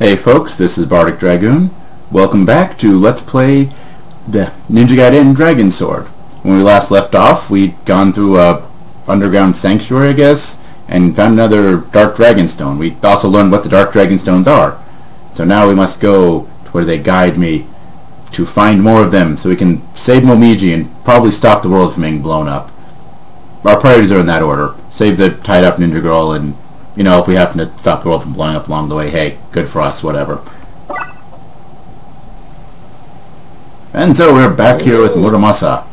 Hey folks, this is Bardic Dragoon. Welcome back to Let's Play the Ninja Gaiden Dragon Sword. When we last left off, we'd gone through a underground sanctuary, I guess, and found another Dark Dragonstone. We also learned what the Dark Dragonstones are. So now we must go to where they guide me to find more of them so we can save Momiji and probably stop the world from being blown up. Our priorities are in that order. Save the tied up ninja girl, and you know, if we happen to stop the world from blowing up along the way, hey, good for us, whatever. And so we're back here with Muramasa.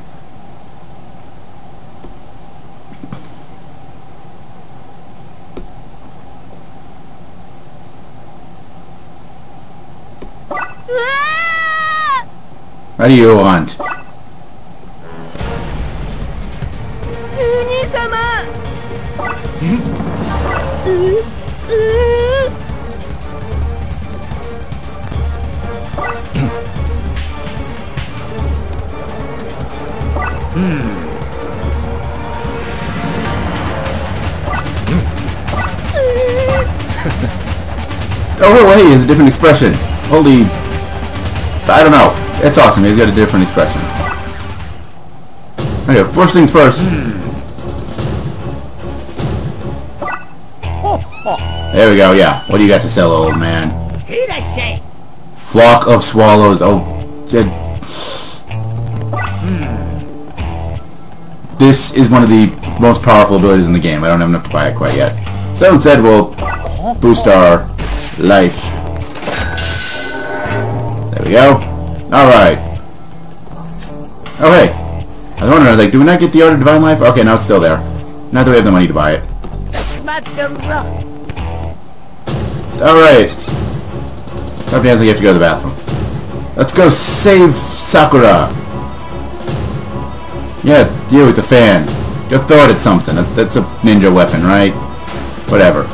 What do you want? Oh, hey, it's a different expression. Holy... I don't know. It's awesome. He's got a different expression. Okay, first things first. There we go, yeah. What do you got to sell, old man? Flock of swallows. Oh, this is one of the most powerful abilities in the game. I don't have enough to buy it quite yet. So instead, we'll boost our life. There we go. Alright. Oh, hey. I was wondering, I was like, do we not get the Art of Divine Life? Okay, now it's still there. Not that we have the money to buy it. Alright. Stop dancing, you have to go to the bathroom. Let's go save Sakura! Yeah, you with the fan. Go throw it at something. That's a ninja weapon, right? Whatever.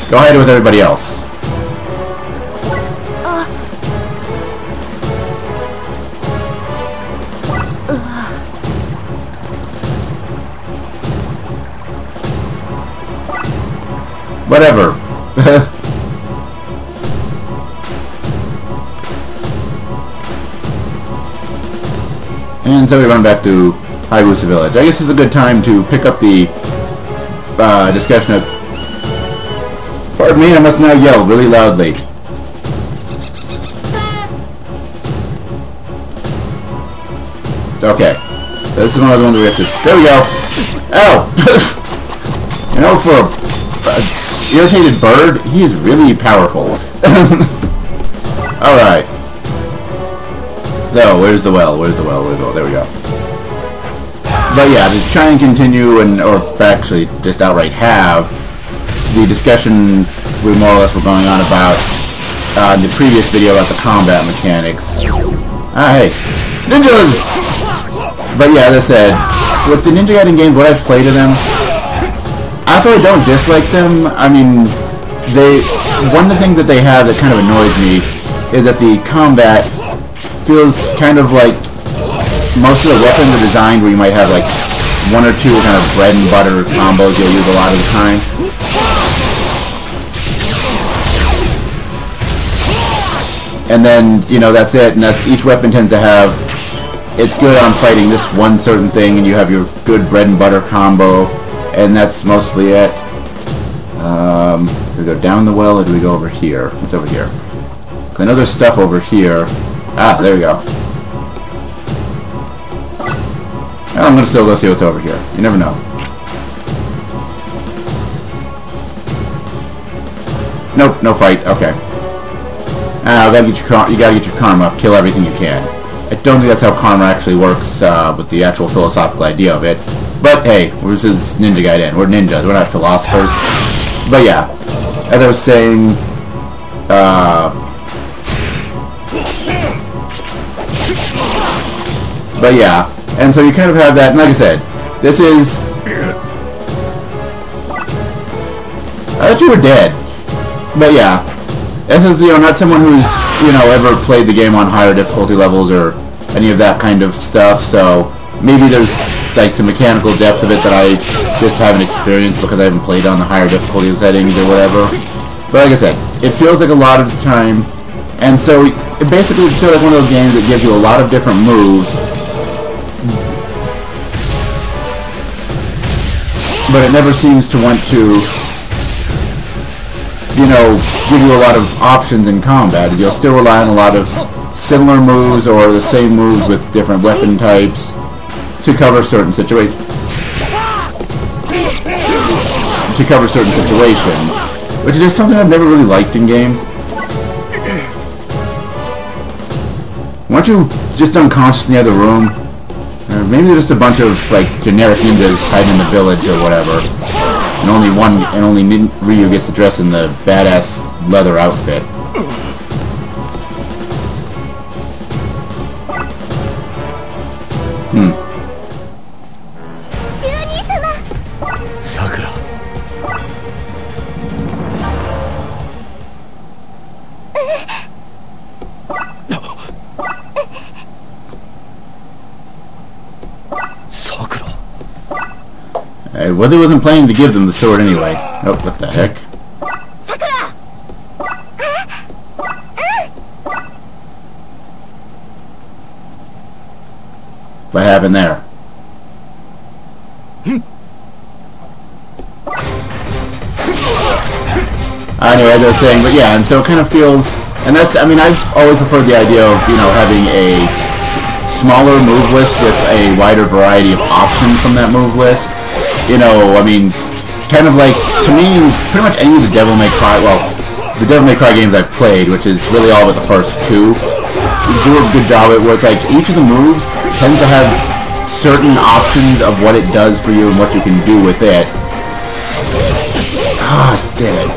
Go hide it with everybody else. Whatever. And so we run back to Hayabusa Village. I guess it's a good time to pick up the discussion of... Pardon me, I must now yell really loudly. Okay. So this is one of the ones we have to... There we go! Ow! You know, for a irritated bird, he is really powerful. Alright. So, where's the well? Where's the well? Where's the well? There we go. But yeah, to try and continue, or actually just outright have, the discussion we more or less were going on about in the previous video about the combat mechanics. Ah, hey. Ninjas! But yeah, as I said, with the Ninja Gaiden games, what I've played of them, I actually don't dislike them. I mean, one of the things that they have that kind of annoys me is that the combat feels kind of like most of the weapons are designed where you might have like one or two kind of bread and butter combos you'll use a lot of the time. And then, you know, that's it, and each weapon tends to have, it's good on fighting this one certain thing, and you have your good bread and butter combo, and that's mostly it. Do we go down the well, or do we go over here? What's over here? I know there's stuff over here. Ah, there we go. Well, I'm gonna still go see what's over here. You never know. Nope, no fight. Okay. You gotta get your karma up. Kill everything you can. I don't think that's how karma actually works with the actual philosophical idea of it. But hey, this is Ninja Gaiden. We're ninjas. We're not philosophers. But yeah, as I was saying, but yeah, and so you kind of have that. And like I said, this is. I thought you were dead. But yeah. This is, you know, not someone who's, you know, ever played the game on higher difficulty levels or any of that kind of stuff, so maybe there's like some mechanical depth of it that I just haven't experienced because I haven't played on the higher difficulty settings or whatever. But like I said, it feels like a lot of the time, and so it basically feels like one of those games that gives you a lot of different moves, but it never seems to want to, you know, give you a lot of options in combat. You'll still rely on a lot of similar moves or the same moves with different weapon types to cover certain situations. Which is just something I've never really liked in games. Weren't you just unconscious in the other room? Or maybe they're just a bunch of like generic ninjas hiding in the village or whatever. And only Ryu gets to dress in the badass leather outfit. Sakura. Sakura. Whether wasn't planning to give them the sword anyway. Oh, what the heck? What happened there? Anyway, as I was saying, but yeah, and so it kind of feels, and that's, I mean, I've always preferred the idea of, you know, having a smaller move list with a wider variety of options from that move list. You know, I mean, kind of like, to me, pretty much any of the Devil May Cry, well, the Devil May Cry games I've played, which is really all but the first two, do a good job at where it's like, each of the moves tends to have certain options of what it does for you and what you can do with it. Ah, damn it.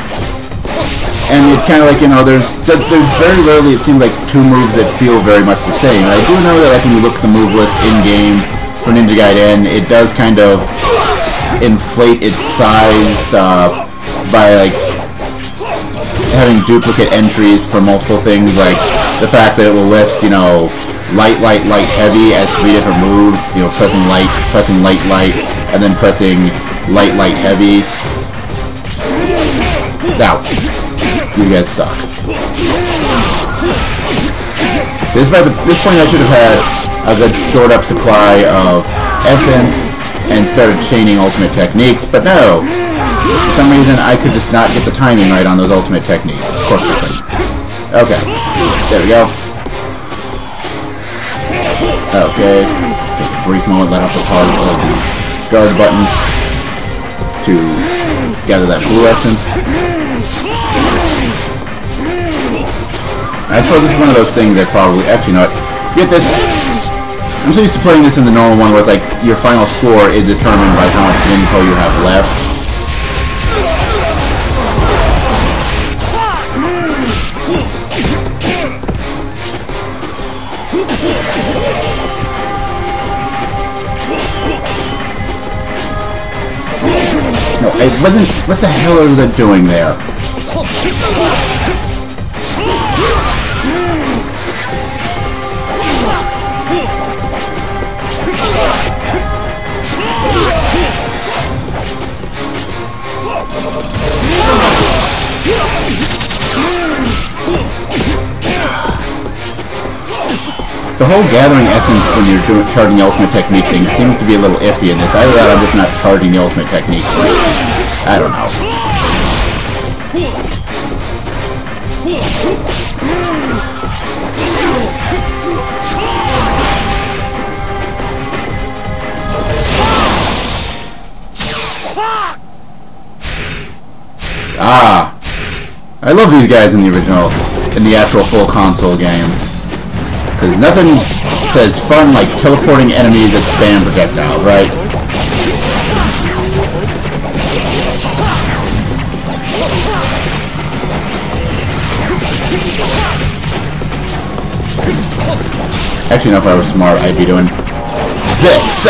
And it's kind of like, you know, there's very rarely, it seems like, two moves that feel very much the same. And I do know that, like, when you look at the move list in-game for Ninja Gaiden, it does kind of inflate its size by, like, having duplicate entries for multiple things, like the fact that it will list, you know, light, light, light, heavy as 3 different moves, you know, pressing light, light, and then pressing light, light, heavy. Now, you guys suck. This point I should have had a good stored up supply of essence and started chaining ultimate techniques, but no. For some reason I could just not get the timing right on those ultimate techniques. Of course I couldn't. Okay. There we go. Okay. Take a brief moment, let off the pause of the guard button to gather that blue essence. I suppose this is one of those things that probably, actually, you know what, get this, I'm so used to playing this in the normal one where it's like your final score is determined by how much info you have left. No, it wasn't, what the hell was it doing there? The whole gathering essence when you're charging the ultimate technique thing seems to be a little iffy in this. Either that or I'm just not charging the ultimate technique right. I don't know. Ah! I love these guys in the original, in the actual full console games. Because nothing says fun like teleporting enemies that spam projectiles, right? Actually, no, if I was smart, I'd be doing this.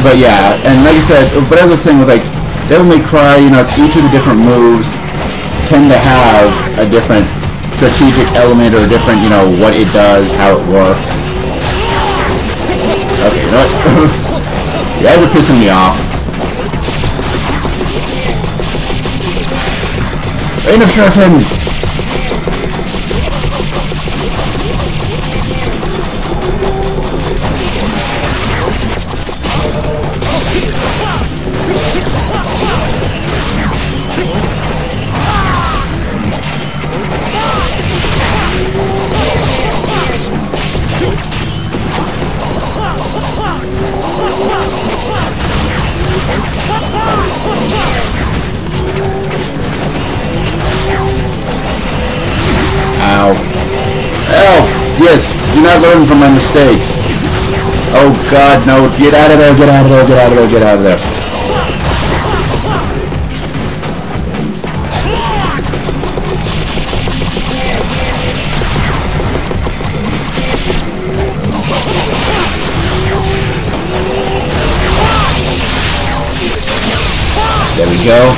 But yeah, and like I said, but as I was saying with like Devil May Cry, you know, it's each of the different moves tend to have a different strategic element or different, you know, what it does, how it works. Okay, you know what? You guys are pissing me off. Ain't no shurikens! Ow. Ow! Yes! Do not learn from my mistakes. Oh god, no. Get out of there, get out of there, get out of there, get out of there. There we go.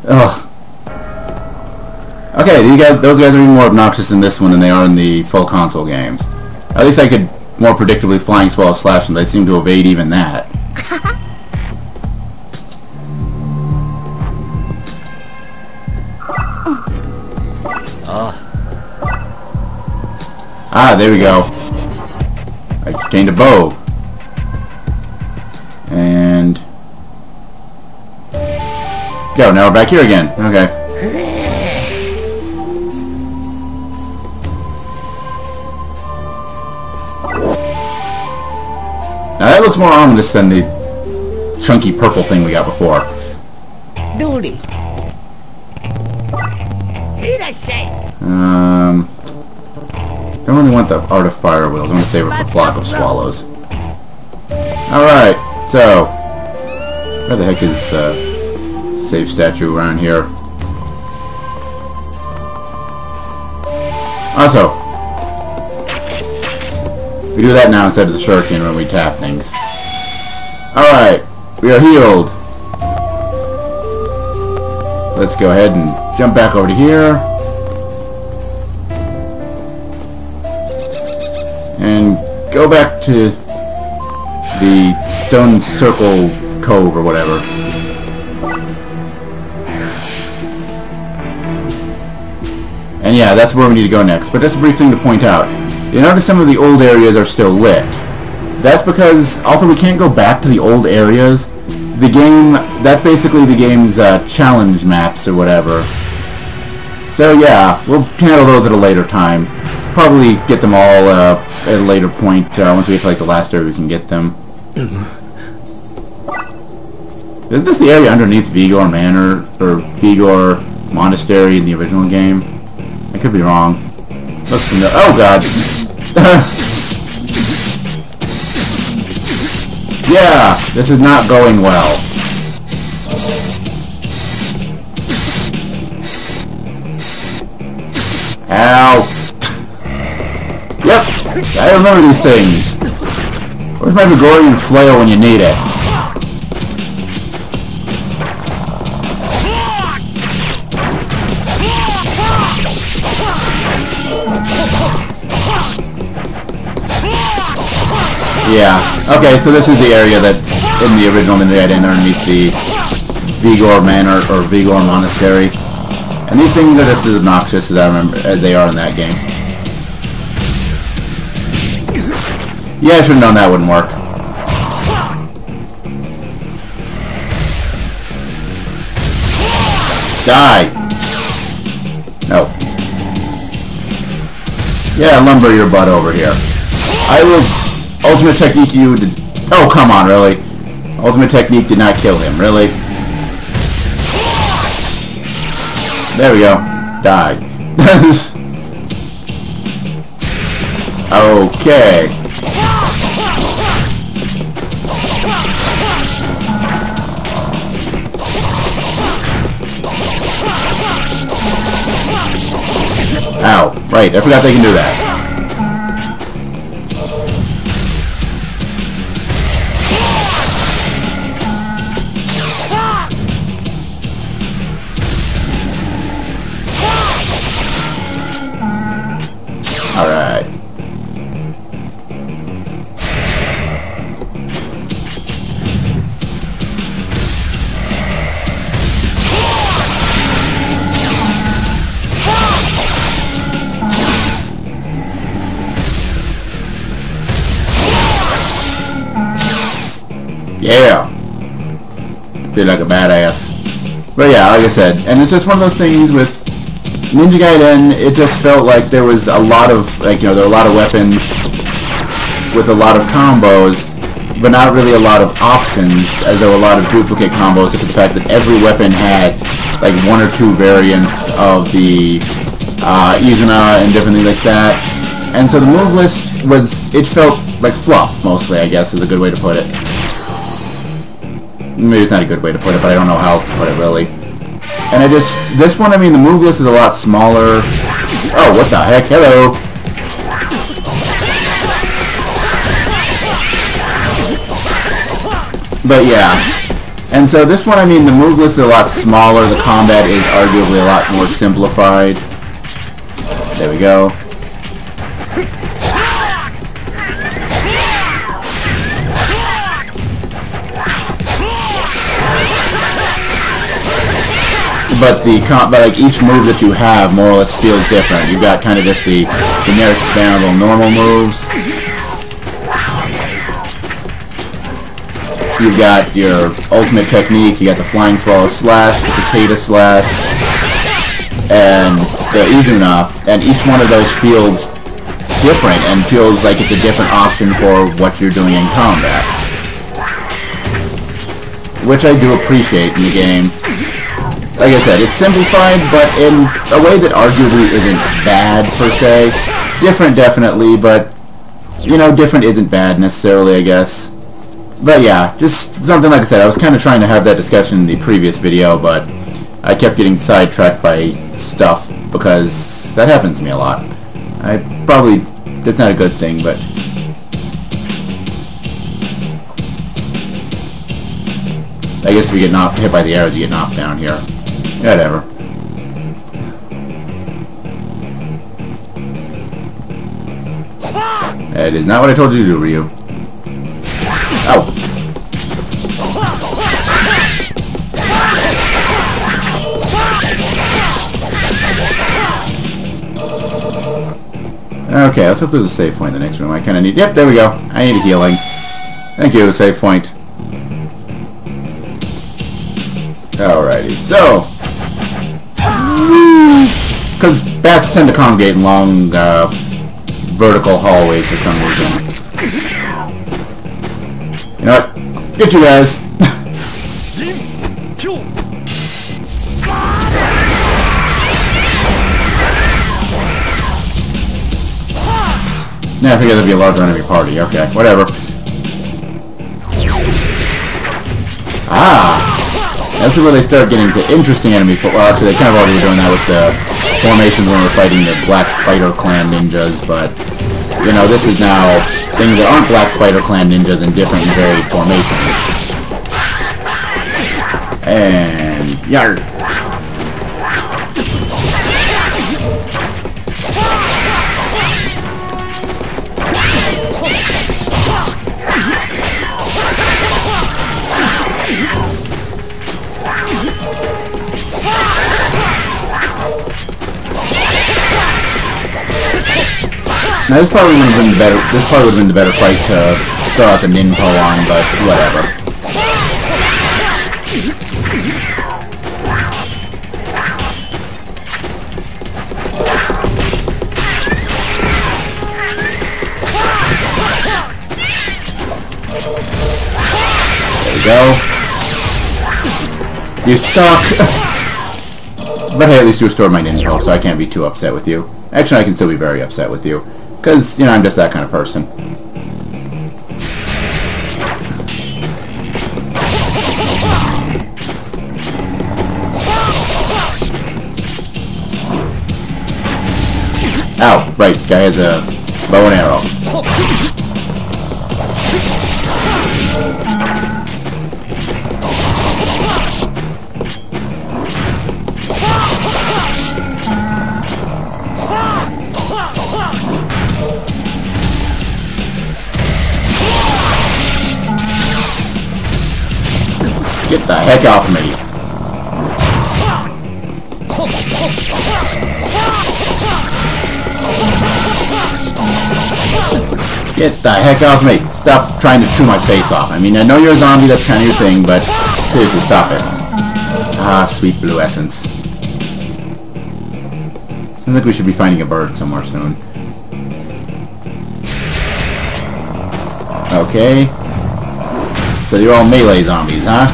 Ugh. Okay, those guys are even more obnoxious in this one than they are in the full console games. At least I could more predictably flying swallow slash them. They seem to evade even that. Ah, there we go. I obtained a bow. And... go, now we're back here again. Okay. Now that looks more ominous than the chunky purple thing we got before. Duty. Don't really want the Art of Fire Wheels. I'm going to save it for Flock of Swallows. Alright, so... where the heck is save statue around here? Also, we do that now instead of the shuriken when we tap things. Alright, we are healed. Let's go ahead and jump back over to here. And go back to the Stone Circle Cove or whatever. And yeah, that's where we need to go next. But just a brief thing to point out. You notice some of the old areas are still lit. That's because, although we can't go back to the old areas, the game, that's basically the game's challenge maps or whatever. So yeah, we'll handle those at a later time. Probably get them all at a later point. Once we get to like the last area we can get them. Isn't this the area underneath Vigor Manor, or Vigor Monastery in the original game? I could be wrong. Looks familiar. Oh god! Yeah, this is not going well. Ow! Yep, I remember these things. Where's my Gregorian flail when you need it? Yeah. Okay, so this is the area that's in the original Gaiden underneath the Vigor Manor or Vigor Monastery. And these things are just as obnoxious as I remember as they are in that game. Yeah, I should have known that wouldn't work. Die! No. Yeah, lumber your butt over here. I will ultimate technique you did. Oh, come on, really? Ultimate technique did not kill him, really? There we go. Die. Okay. Ow. Right, I forgot they can do that. Alright. Yeah. Feel like a badass. But yeah, like I said, and it's just one of those things with Ninja Gaiden, it just felt like there was a lot of, like, you know, there were a lot of weapons with a lot of combos, but not really a lot of options, as there were a lot of duplicate combos, except for the fact that every weapon had, like, 1 or 2 variants of the Izuna and different things like that. And so the move list was, it felt like fluff, mostly, I guess, is a good way to put it. Maybe it's not a good way to put it, but I don't know how else to put it, really. And this one, I mean, the move list is a lot smaller. Oh, what the heck? Hello! But yeah. And so this one, I mean, the move list is a lot smaller. The combat is arguably a lot more simplified. There we go. But like each move that you have more or less feels different. You've got kind of just the generic spammable normal moves. You've got your ultimate technique, you got the flying swallow slash, the cicada slash, and the Izuna, and each one of those feels different and feels like it's a different option for what you're doing in combat. Which I do appreciate in the game. Like I said, it's simplified, but in a way that arguably isn't bad, per se. Different, definitely, but, you know, different isn't bad, necessarily, I guess. But yeah, just something like I said, I was kind of trying to have that discussion in the previous video, but I kept getting sidetracked by stuff, because that happens to me a lot. That's not a good thing, but... I guess if you get hit by the arrows, you get knocked down here. Whatever. That is not what I told you to do, Ryu. Ow. Okay, let's hope there's a save point in the next room. I kind of need... Yep, there we go. I need a healing. Thank you, save point. Alrighty, so... Because bats tend to congregate in long, vertical hallways for some reason. You know what? Get you guys! Yeah, I figured there'd be a larger enemy party. Okay, whatever. Ah! This is where they start getting to interesting enemies. Well, actually, they kind of already were doing that with the formations when we were fighting the Black Spider Clan ninjas, but, you know, this is now things that aren't Black Spider Clan ninjas in different and varied formations. And... Yarr! Now this probably would have been the better. This probably would have been the better fight to throw out the Ninpo on, but whatever. There we go. You suck. But hey, at least you restored my Ninpo, so I can't be too upset with you. Actually, I can still be very upset with you. Because, you know, I'm just that kind of person. Ow, right, guy has a bow and arrow. Get the heck off me. Get the heck off me. Stop trying to chew my face off. I mean, I know you're a zombie, that's kind of your thing, but seriously, stop it. Ah, sweet blue essence. Seems like we should be finding a bird somewhere soon. Okay. So you're all melee zombies, huh?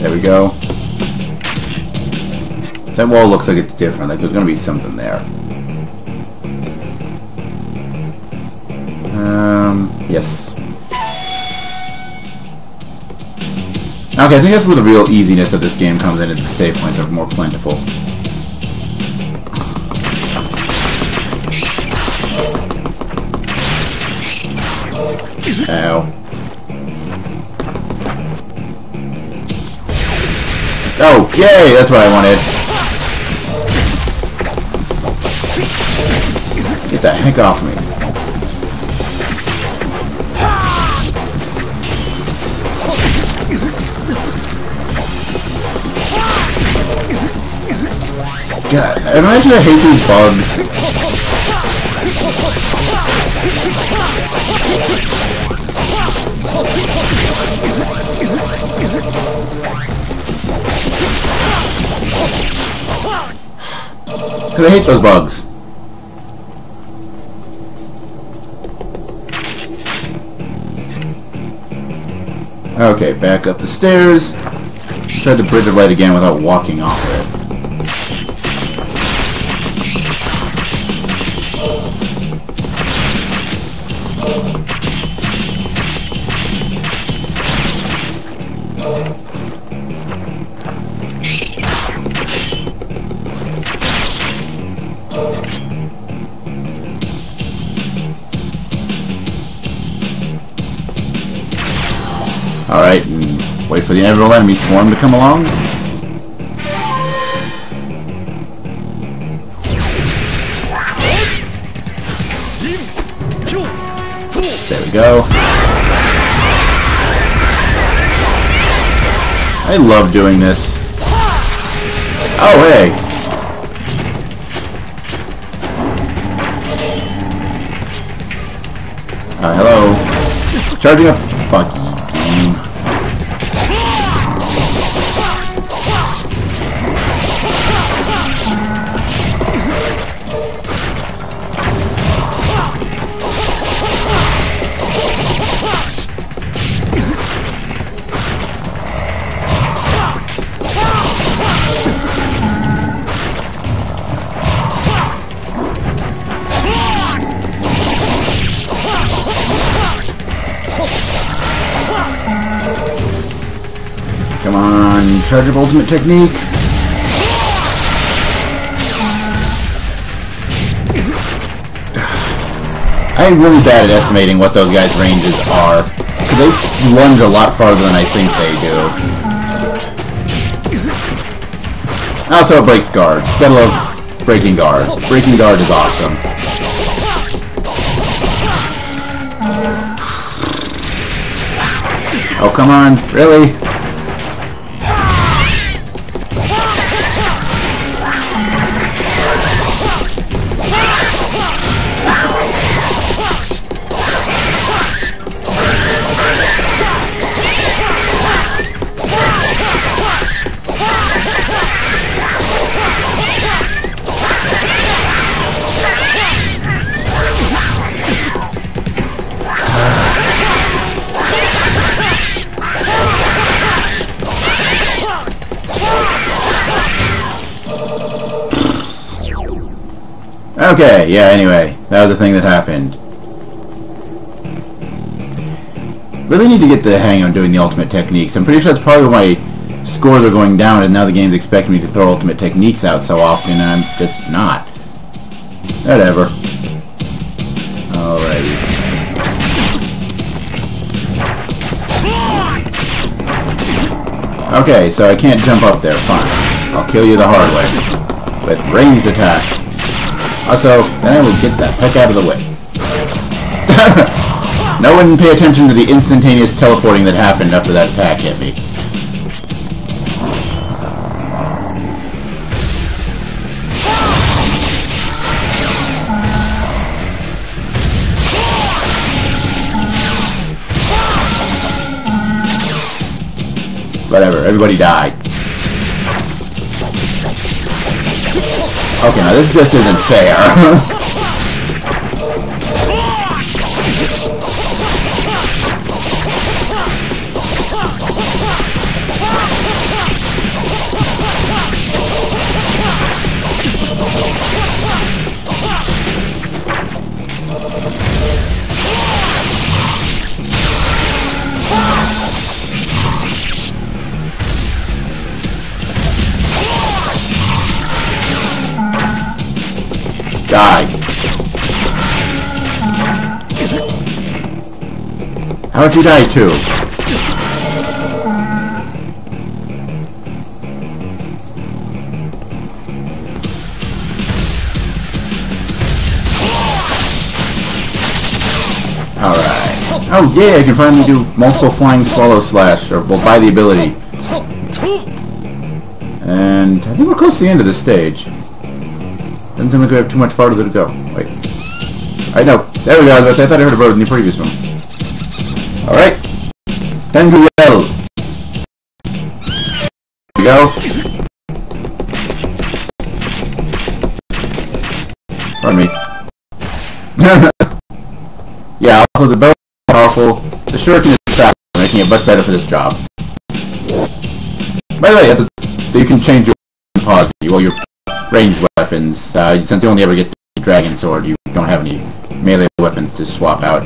There we go. That wall looks like it's different, like there's gonna be something there. Yes. Okay, I think that's where the real easiness of this game comes in, the save points are more plentiful. Ow. Oh, yay! That's what I wanted. Get the heck off me. God, imagine I hate these bugs. Because I hate those bugs. Okay, back up the stairs. Try the bridge of light again without walking off it. Alright, and wait for the inevitable enemy swarm to come along. There we go. I love doing this. Oh, hey! Hello. Charging up. Fuck you. Come on, charge up ultimate technique. I'm really bad at estimating what those guys' ranges are. They lunge a lot farther than I think they do. Also, it breaks guard. Gotta love breaking guard. Breaking guard is awesome. Oh, come on. Really? Okay, yeah, anyway, that was the thing that happened. Really need to get the hang of doing the ultimate techniques. I'm pretty sure that's probably why my scores are going down, and now the game's expecting me to throw ultimate techniques out so often, and I'm just not. Whatever. Alrighty. Okay, so I can't jump up there, fine. I'll kill you the hard way. With ranged attack. Also, then I will get the heck out of the way. No one pay attention to the instantaneous teleporting that happened after that attack hit me. Whatever, everybody died. Okay, now this just isn't fair. Die. How would you die too? Alright. Oh yeah, I can finally do multiple flying swallow slash, or we'll buy the ability. And I think we're close to the end of this stage. Doesn't seem like we have too much farther to go. Wait. I know. There we go. I thought I heard about it in the previous one. Alright. Time to well. Here we go. Pardon me. Yeah, also the bow is powerful. The shuriken is fast, making it much better for this job. By the way, you can change your pause while you're ranged weapons. Since you only ever get the dragon sword, you don't have any melee weapons to swap out.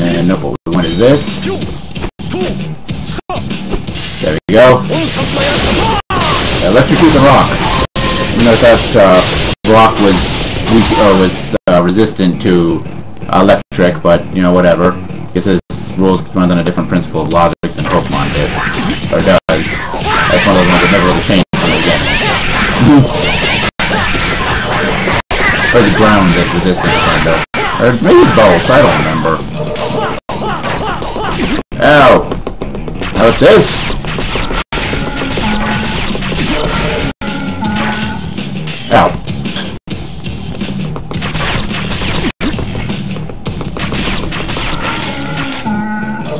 And nope, what we want is this. There we go. Electrocute the rock. You know that rock was weak, or was resistant to electric, but you know, whatever. I guess his rules run on a different principle of logic than Pokemon did, or does. That's one of those ones that never really changed from the beginning. Or the ground that's resistant, kind of. Or maybe it's both, I don't remember. Ow! How about this? Ow.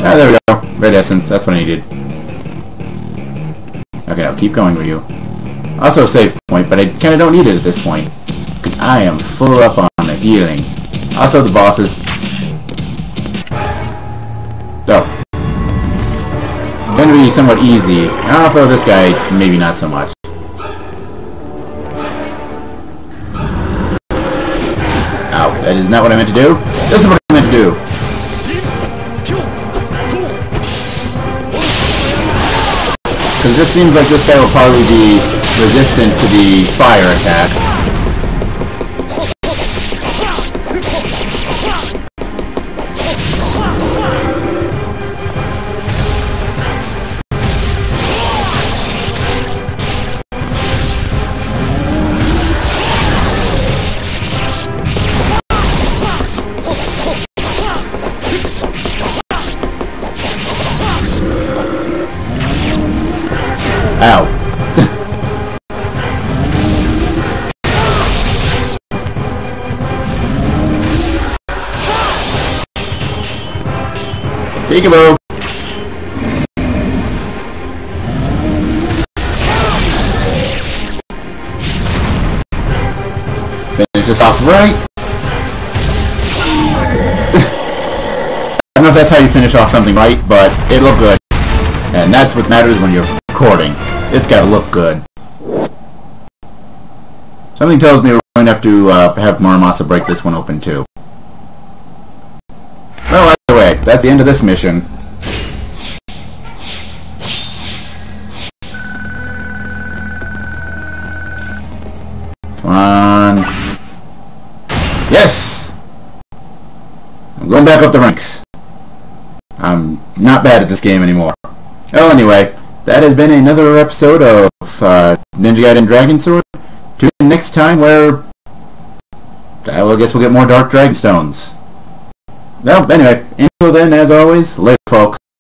Ah, there we go. Red essence, that's what I needed. Okay, I'll keep going with you. Also a save point, but I kinda don't need it at this point. Cause I am full up on the healing. Also the bosses. Oh. Gonna be somewhat easy. Although this guy, maybe not so much. Ow, that is not what I meant to do. This is what I meant to do. Because this seems like this guy will probably be resistant to the fire attack. Ow. Peekaboo. Finish this off right. I don't know if that's how you finish off something right, but it looked good. And that's what matters when you're recording. It's gotta look good. Something tells me we're going to have to have Muramasa break this one open too. Well, either way, that's the end of this mission. Come on. Yes! I'm going back up the ranks. I'm not bad at this game anymore. Well, anyway, that has been another episode of Ninja Gaiden Dragon Sword. Tune in next time where I guess we'll get more Dark Dragon Stones. Well, anyway, until then, as always, later, folks.